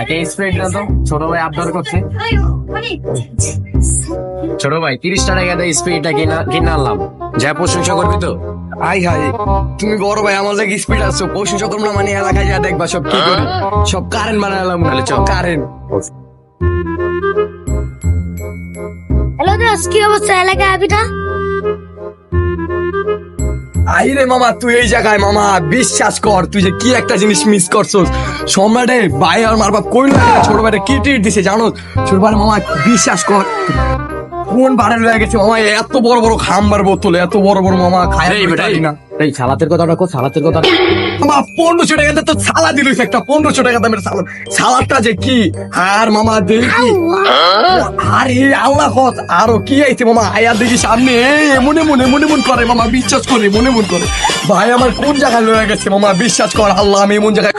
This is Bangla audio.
একটা স্প্রাইট দাও তো, ছোট ভাই আবদার করছে। ছোট ভাই 30 টাকা দিয়ে স্প্রাইটটা কিনে আনলাম, যা প্রশংসা করবি তো? আই হাই, তুমি বড় ভাই আমার লাগে স্পিড আসছো, পশু সকল না মানে এলাকায় যা দেখবা সব কি করি, সব কারেন্ট বানালাম, তাহলে চল। কারেন্ট। হ্যালো দোস্ত, কি অবস্থা? এলাকায় আবি না? আইরে মামা তুই এই জায়গায়, মামা বিশ্বাস কর তুই যে কি একটা জিনিস মিস করছস। সম্রাটে ভাই আর মার বাপ কইল না, ছোট ভাইটা কি ট্রিট দিছে জানো? ছোট ভাই মামা বিশ্বাস কর, কোন বারে লয়ে গেছে মামা এত বড় বড় খাম্বার বোতল, এত বড় বড় মামা খায় না। এই সালাতের কথাটা কো, সালাতের কথা। মামা 1500 টাকা তো সালা দিল একটা, 1500 টাকা দামের সালাদ। সালাদটা যে কি আর মামা দেখি, আরে আল্লাহ হত আরো কি আইছে মামা, আয়া দেখি সামনে মনে মনে মনে মন করে মামা, বিশ্বাস করে মনে মন করে। ভাই আমার কোন জায়গায় লয়ে গেছে মামা, বিশ্বাস কর আল্লাহ আমি এমন জায়গায়